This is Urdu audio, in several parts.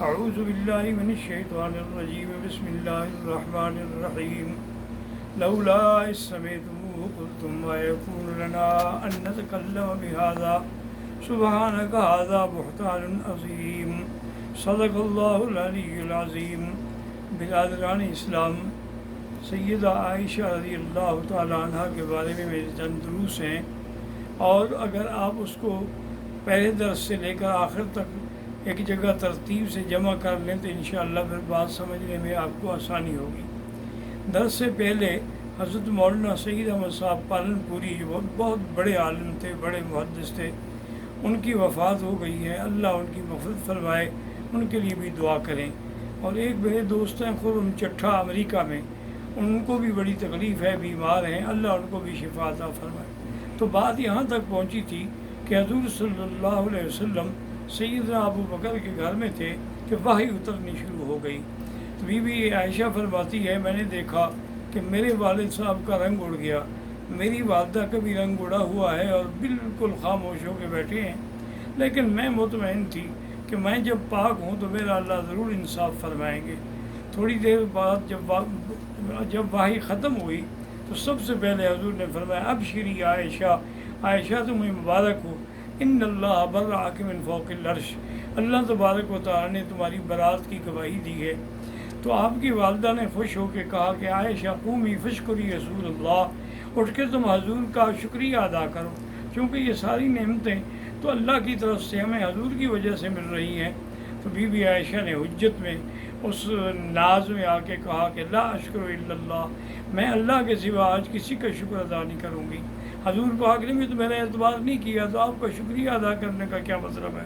اعوذ باللہ من الشیطان الرجیم بسم اللہ الرحمن الرحیم لولا اذ سمعتموه قلتم ما يكون لنا ان نتكلم بهذا سبحانك هذا بہتان عظیم صدق اللہ العلی العظیم۔ برادران اسلام، سیدہ عائشہ رضی اللہ تعالیٰ عنہ کے بارے میں میرے چند دروس ہیں، اور اگر آپ اس کو پہلے درس سے لے کر آخر تک ایک جگہ ترتیب سے جمع کر لیں تو انشاءاللہ پھر بات سمجھنے میں آپ کو آسانی ہوگی۔ درس سے پہلے حضرت مولانا سعید احمد صاحب پالن پوری جو بہت بڑے عالم تھے، بڑے محدث تھے، ان کی وفات ہو گئی ہے۔ اللہ ان کی مغفرت فرمائے، ان کے لیے بھی دعا کریں۔ اور ایک میرے دوست ہیں خرم چٹھا امریکہ میں، ان کو بھی بڑی تکلیف ہے، بیمار ہیں، اللہ ان کو بھی شفا عطا فرمائے۔ تو بات یہاں تک پہنچی تھی کہ حضور صلی اللہ علیہ وسلم سیدنا ابو بکر کے گھر میں تھے کہ وحی اترنی شروع ہو گئی۔ تو بی بی عائشہ فرماتی ہے، میں نے دیکھا کہ میرے والد صاحب کا رنگ اڑ گیا، میری والدہ کا بھی رنگ اڑا ہوا ہے اور بالکل خاموش ہو کے بیٹھے ہیں، لیکن میں مطمئن تھی کہ میں جب پاک ہوں تو میرا اللہ ضرور انصاف فرمائیں گے۔ تھوڑی دیر بعد جب وحی ختم ہوئی تو سب سے پہلے حضور نے فرمایا، ابشری عائشہ، عائشہ تمہیں مبارک ہو، ان اللہ برأک من فوق العرش، اللہ تبارک و تعالیٰ نے تمہاری برات کی گواہی دی ہے۔ تو آپ کی والدہ نے خوش ہو کے کہا کہ عائشہ قومی فشکری رسول اللہ، اٹھ کے تم حضور کا شکریہ ادا کرو، کیونکہ یہ ساری نعمتیں تو اللہ کی طرف سے ہمیں حضور کی وجہ سے مل رہی ہیں۔ تو بی بی عائشہ نے حجت میں اس ناز میں آ کے کہا کہ لا اشکر الا اللہ، میں اللہ کے سوا آج کسی کا شکر ادا نہیں کروں گی۔ حضور پاک نے بھی تو میرا اعتبار نہیں کیا، تو آپ کا شکریہ ادا کرنے کا کیا مطلب ہے؟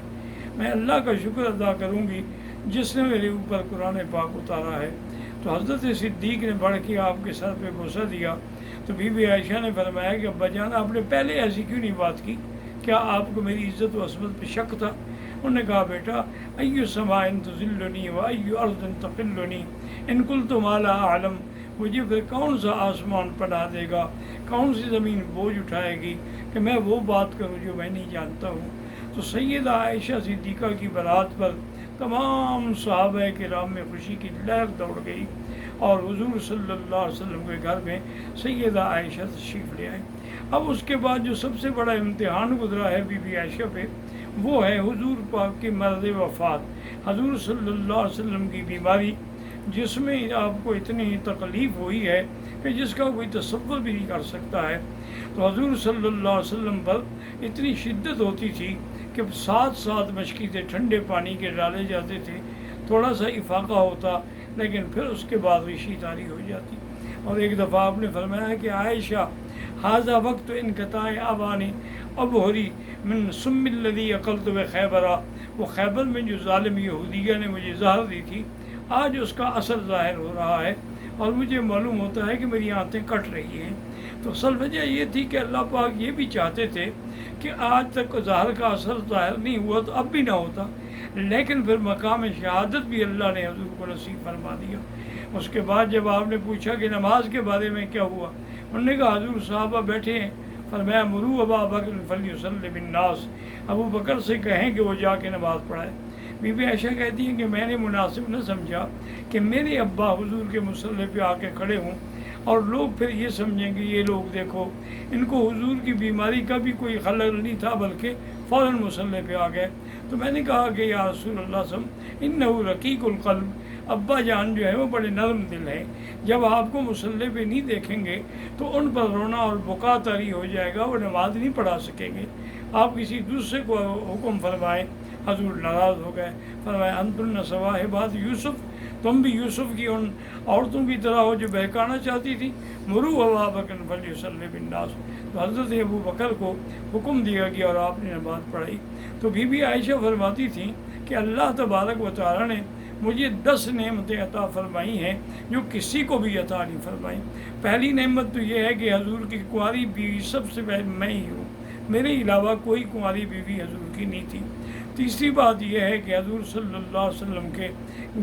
میں اللہ کا شکر ادا کروں گی جس نے میرے اوپر قرآن پاک اتارا ہے۔ تو حضرت صدیق نے بڑھ کے آپ کے سر پہ بوسہ دیا۔ تو بی بی عائشہ نے فرمایا کہ ابا جان، آپ نے پہلے ایسی کیوں نہیں بات کی؟ کیا آپ کو میری عزت و عصمت پہ شک تھا؟ انہوں نے کہا، بیٹا ایو سماء تذلنی و ایو ارض تقلنی ان قلت ما لا اعلم، مجھے پھر کون سا آسمان پناہ دے گا، کون سی زمین بوجھ اٹھائے گی کہ میں وہ بات کروں جو میں نہیں جانتا ہوں۔ تو سیدہ عائشہ صدیقہ کی برات پر تمام صحابہ کرام میں خوشی کی لہر دوڑ گئی، اور حضور صلی اللہ علیہ وسلم کے گھر میں سیدہ عائشہ تشریف لے آئے۔ اب اس کے بعد جو سب سے بڑا امتحان گزرا ہے بی بی عائشہ پہ، وہ ہے حضور پاک کی مرض وفات، حضور صلی اللہ علیہ وسلم کی بیماری، جس میں آپ کو اتنی تکلیف ہوئی ہے کہ جس کا کوئی تصور بھی نہیں کر سکتا ہے۔ تو حضور صلی اللہ علیہ وسلم پر اتنی شدت ہوتی تھی کہ 7 مشکیتے ٹھنڈے پانی کے ڈالے جاتے تھے، تھوڑا سا افاقہ ہوتا لیکن پھر اس کے بعد ریشی طاری ہو جاتی۔ اور ایک دفعہ آپ نے فرمایا کہ عائشہ، ھذا وقت انقطاع اوانی ابہری من سم الذی اکلت بخیبرا، وہ خیبر میں جو ظالم یہودیہ نے مجھے زہر دی تھی، آج اس کا اثر ظاہر ہو رہا ہے اور مجھے معلوم ہوتا ہے کہ میری آنتیں کٹ رہی ہیں۔ تو اصل وجہ یہ تھی کہ اللہ پاک یہ بھی چاہتے تھے کہ آج تک زہر کا اثر ظاہر نہیں ہوا تو اب بھی نہ ہوتا، لیکن پھر مقام شہادت بھی اللہ نے حضور کو نصیب فرما دیا۔ اس کے بعد جب آپ نے پوچھا کہ نماز کے بارے میں کیا ہوا، انہوں نے کہا حضور صحابہ بیٹھے ہیں، فرمایا مروا ابا بکر فلیصلی بالناس، ابو بکر سے کہیں کہ وہ جا کے نماز پڑھائے۔ بی بی عائشہ کہتی ہیں کہ میں نے مناسب نہ سمجھا کہ میرے ابا حضور کے مصلی پہ آ کے کھڑے ہوں اور لوگ پھر یہ سمجھیں گے یہ لوگ دیکھو، ان کو حضور کی بیماری کا بھی کوئی خلل نہیں تھا بلکہ فوراً مصلی پہ آ گئے۔ تو میں نے کہا کہ یا رسول اللہ صلی اللہ علیہ وسلم انہ رقیق القلب، ابا جان جو ہے وہ بڑے نرم دل ہیں، جب آپ کو مصلی پہ نہیں دیکھیں گے تو ان پر رونا اور بکا طاری ہو جائے گا، وہ نماز نہیں پڑھا سکیں گے، آپ کسی دوسرے کو حکم فرمائیں۔ حضور ناراض ہو گئے، فرمایا انتن صواحبات یوسف، تم بھی یوسف کی ان عورتوں کی طرح ہو جو بہکانا چاہتی تھی، مرو ابا بکر فلیصلی بالناس۔ تو حضرت ابو بکر کو حکم دیا گیا اور آپ نے نماز پڑھائی۔ تو بی بی عائشہ فرماتی تھیں کہ اللہ تبارک و تعالیٰ نے مجھے 10 نعمتیں عطا فرمائی ہیں جو کسی کو بھی عطا نہیں فرمائی۔ پہلی نعمت تو یہ ہے کہ حضور کی کنواری بیوی سب سے پہلے میں ہی ہوں، میرے علاوہ کوئی کنواری بیوی حضور کی نہیں تھی۔ تیسری بات یہ ہے کہ حضور صلی اللہ علیہ وسلم کے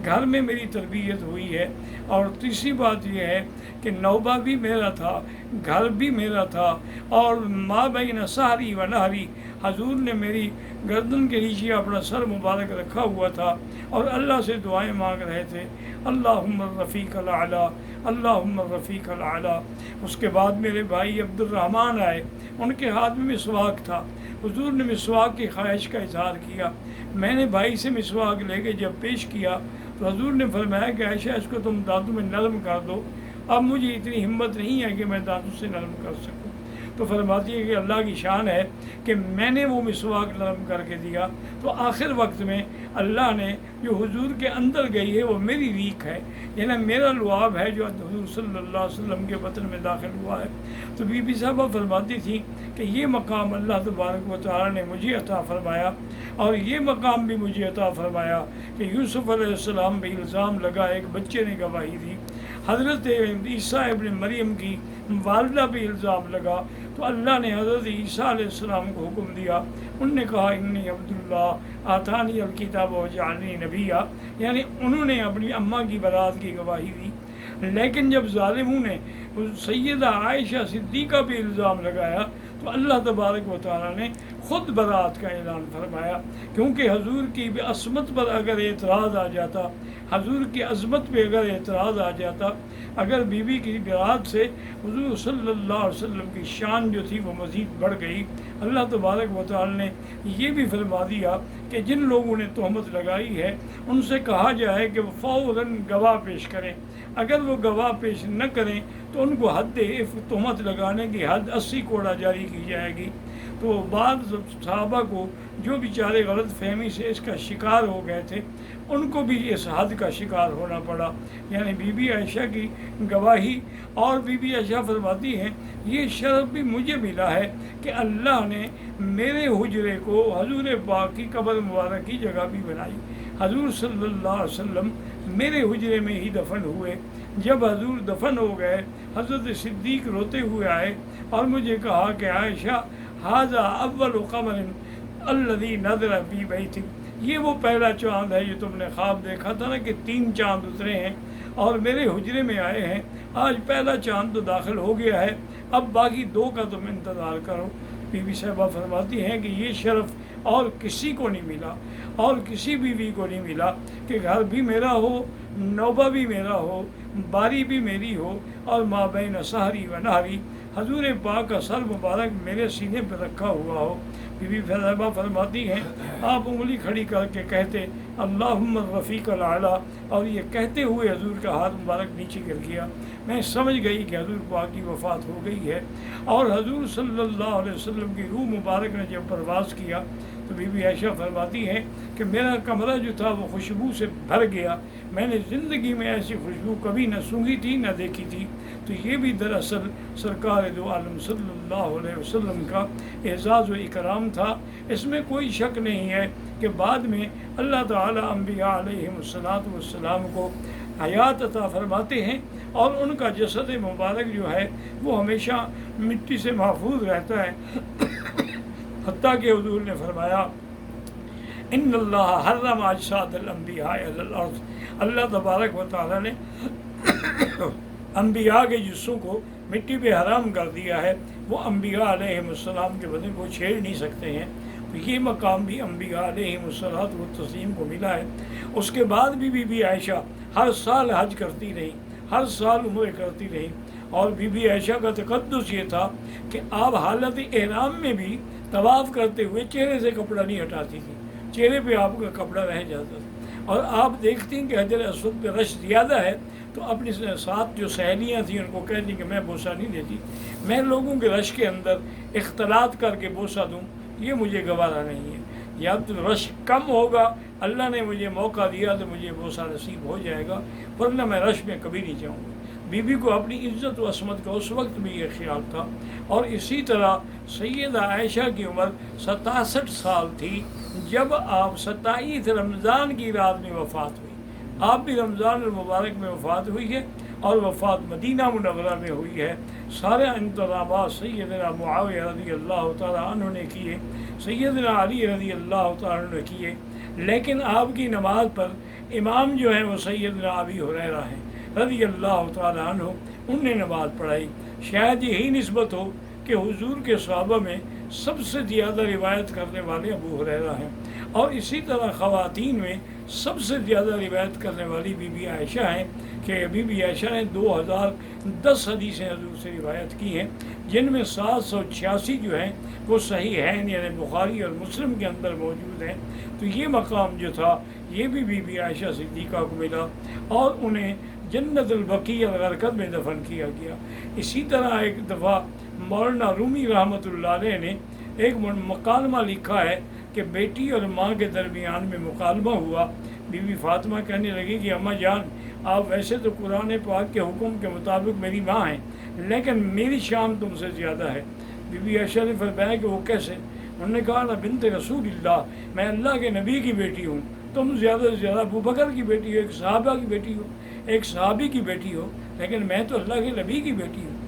گھر میں میری تربیت ہوئی ہے، اور تیسری بات یہ ہے کہ نوبہ بھی میرا تھا، گھر بھی میرا تھا، اور ما بین سحری و نہری، حضور نے میری گردن کے نیچے اپنا سر مبارک رکھا ہوا تھا اور اللہ سے دعائیں مانگ رہے تھے، اللہم الرفیق الاعلیٰ، اللہم الرفیق الاعلیٰ۔ اس کے بعد میرے بھائی عبد الرحمن آئے، ان کے ہاتھ میں مسواک تھا، حضور نے مسواک کی خواہش کا اظہار کیا، میں نے بھائی سے مسواک لے کے جب پیش کیا تو حضور نے فرمایا کہ عائشہ اس کو تم دانتوں میں نرم کر دو، اب مجھے اتنی ہمت نہیں ہے کہ میں دانتوں سے نرم کر سکوں۔ تو فرماتی ہے کہ اللہ کی شان ہے کہ میں نے وہ مسواک نرم کر کے دیا تو آخر وقت میں اللہ نے جو حضور کے اندر گئی ہے وہ میری ریکھ ہے، یعنی میرا لعاب ہے جو حضور صلی اللہ علیہ وسلم کے بطن میں داخل ہوا ہے۔ تو بی بی صاحبہ فرماتی تھی کہ یہ مقام اللہ تبارک و تعالیٰ نے مجھے عطا فرمایا، اور یہ مقام بھی مجھے عطا فرمایا کہ یوسف علیہ السلام پہ الزام لگا، ایک بچے نے گواہی دی، حضرت عیسیٰ ابن مریم کی والدہ پہ الزام لگا تو اللہ نے حضرت عیسیٰ علیہ السلام کو حکم دیا، انہوں نے کہا انی عبداللہ آتانی الکتاب وجعلنی نبیہ، یعنی انہوں نے اپنی اماں کی برات کی گواہی دی۔ لیکن جب ظالموں نے سیدہ عائشہ صدیقہ پہ الزام لگایا تو اللہ تبارک و تعالیٰ نے خود برات کا اعلان فرمایا، کیونکہ حضور کی عصمت پر اگر اعتراض آ جاتا، حضور کی عظمت پہ اگر اعتراض آ جاتا، اگر بی بی کی برات سے حضور صلی اللہ علیہ وسلم کی شان جو تھی وہ مزید بڑھ گئی۔ اللہ تبارک و تعالیٰ نے یہ بھی فرما دیا کہ جن لوگوں نے تہمت لگائی ہے ان سے کہا جائے کہ وہ فوراً گواہ پیش کریں، اگر وہ گواہ پیش نہ کریں تو ان کو حد تہمت لگانے کی حد 80 کوڑا جاری کی جائے گی۔ تو بعض صحابہ کو جو بیچارے غلط فہمی سے اس کا شکار ہو گئے تھے ان کو بھی اس حد کا شکار ہونا پڑا، یعنی بی بی عائشہ کی گواہی۔ اور بی بی عائشہ فرماتی ہیں یہ شرف بھی مجھے ملا ہے کہ اللہ نے میرے حجرے کو حضور پاک کی قبر مبارک کی جگہ بھی بنائی۔ حضور صلی اللہ علیہ وسلم میرے حجرے میں ہی دفن ہوئے۔ جب حضور دفن ہو گئے حضرت صدیق روتے ہوئے آئے اور مجھے کہا کہ عائشہ ھذا اول قمر الذی نظر فی بیتک، یہ وہ پہلا چاند ہے جو تم نے خواب دیکھا تھا نا کہ 3 چاند اترے ہیں اور میرے حجرے میں آئے ہیں، آج پہلا چاند تو داخل ہو گیا ہے، اب باقی 2 کا تم انتظار کرو۔ بی بی صاحبہ فرماتی ہیں کہ یہ شرف اور کسی کو نہیں ملا، اور کسی بیوی کو نہیں ملا کہ گھر بھی میرا ہو، نوبہ بھی میرا ہو، باری بھی میری ہو، اور ما بین سحری و نہری حضور پاک کا سر مبارک میرے سینے پہ رکھا ہوا ہو۔ بی بی صاحبہ فرماتی ہیں آپ انگلی کھڑی کر کے کہتے اللہم الرفیق الاعلیٰ، اور یہ کہتے ہوئے حضور کا ہاتھ مبارک نیچے گر گیا۔ میں سمجھ گئی کہ حضور پاک کی وفات ہو گئی ہے، اور حضور صلی اللہ علیہ وسلم کی روح مبارک نے جب پرواز کیا تو بی بی عائشہ فرماتی ہیں کہ میرا کمرہ جو تھا وہ خوشبو سے بھر گیا، میں نے زندگی میں ایسی خوشبو کبھی نہ سونگھی تھی نہ دیکھی تھی۔ تو یہ بھی دراصل سرکار دو عالم صلی اللہ علیہ وسلم کا اعزاز و اکرام تھا۔ اس میں کوئی شک نہیں ہے کہ بعد میں اللہ تعالیٰ انبیاء علیہم السلام کو حیات عطا فرماتے ہیں، اور ان کا جسد مبارک جو ہے وہ ہمیشہ مٹی سے محفوظ رہتا ہے، حتیٰ کہ حضور نے فرمایا ان اللہ حرم اجساد الانبیاء علی الارض، اللہ تبارک و تعالیٰ نے انبیاء کے جسوں کو مٹی پہ حرام کر دیا ہے، وہ انبیاء علیہم السلام کے بدن کو چھیڑ نہیں سکتے ہیں۔ تو یہ مقام بھی انبیاء علیہم السلام کو ملا ہے۔ اس کے بعد بھی بی بی عائشہ ہر سال حج کرتی رہی، ہر سال عمرے کرتی رہی، اور بی بی عائشہ کا تقدس یہ تھا کہ آپ حالت احرام میں بھی طواف کرتے ہوئے چہرے سے کپڑا نہیں ہٹاتی تھی، چہرے پہ آپ کا کپڑا رہ جاتا تھا۔ اور آپ دیکھتی ہیں کہ حجر اسود پہ رش زیادہ ہے تو اپنی ساتھ جو سہیلیاں تھیں ان کو کہتی کہ میں بوسہ نہیں دیتی، میں لوگوں کے رش کے اندر اختلاط کر کے بوسہ دوں یہ مجھے گوارا نہیں ہے، یا تو رش کم ہوگا، اللہ نے مجھے موقع دیا تو مجھے بوسہ نصیب ہو جائے گا، ورنہ میں رش میں کبھی نہیں جاؤں گا۔ بی بی کو اپنی عزت و عصمت کا اس وقت بھی یہ خیال تھا۔ اور اسی طرح سیدہ عائشہ کی عمر 67 سال تھی جب آپ 27 رمضان کی رات میں وفات ہوئی۔ آپ بھی رمضان المبارک میں وفات ہوئی ہے، اور وفات مدینہ منورہ میں ہوئی ہے۔ سارے انتظامات سیدنا معاویہ رضی اللہ تعالیٰ عنہ نے کیے، سیدنا علی رضی اللہ تعالیٰ عنہ نے کیے، لیکن آپ کی نماز پر امام جو ہیں وہ سیدنا ابی ہریرہ ہیں رضی اللہ تعالیٰ عنہ، ان نے نماز پڑھائی۔ شاید یہی نسبت ہو کہ حضور کے صحابہ میں سب سے زیادہ روایت کرنے والے ابو ہریرہ ہیں، اور اسی طرح خواتین میں سب سے زیادہ روایت کرنے والی بی بی عائشہ ہیں کہ بی بی عائشہ نے 2010 حدیثیں حضور سے روایت کی ہیں، جن میں 786 جو ہیں وہ صحیح ہیں، یعنی بخاری اور مسلم کے اندر موجود ہیں۔ تو یہ مقام جو تھا یہ بھی بی بی عائشہ صدیقہ کو ملا، اور انہیں جنت البقیع الغرقد میں دفن کیا گیا۔ اسی طرح ایک دفعہ مولانا رومی رحمۃ اللہ علیہ نے ایک مکالمہ لکھا ہے کہ بیٹی اور ماں کے درمیان میں مکالمہ ہوا۔ بی بی فاطمہ کہنے لگی کہ اماں جان، آپ ویسے تو قرآن پاک کے حکم کے مطابق میری ماں ہیں، لیکن میری شان تم سے زیادہ ہے۔ بی بی عائشہ نے فرمایا کہ وہ کیسے؟ انہوں نے کہا نا بنت رسول اللہ، میں اللہ کے نبی کی بیٹی ہوں، تم زیادہ سے زیادہ ابو بکر کی بیٹی ہو، ایک صحابہ کی بیٹی ہو، ایک صحابی کی بیٹی ہو، لیکن میں تو اللہ کے نبی کی بیٹی ہوں۔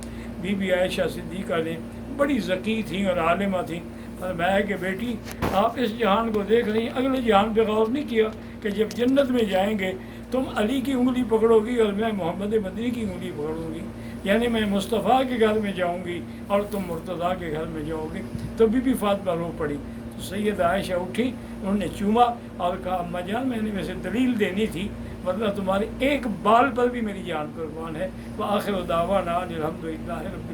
بی بی عائشہ صدیقہ نے بڑی ذکی تھیں اور عالمہ تھیں، فرمایا کہ بیٹی آپ اس جہان کو دیکھ رہی ہیں، اگلے جہان پہ غور نہیں کیا کہ جب جنت میں جائیں گے تم علی کی انگلی پکڑو گی اور میں محمد مدنی کی انگلی پکڑوں گی، یعنی میں مصطفیٰ کے گھر میں جاؤں گی اور تم مرتضیٰ کے گھر میں جاؤ گی۔ تو بی بی فاطمہ رو پڑی۔ تو سید عائشہ اٹھی، انہوں نے چوما اور کہا اماں جان میں نے ویسے دلیل دینی تھی، ورنہ تمہارے ایک بال پر بھی میری جان قربان ہے۔ وآخر دعوانا الحمدللہ رب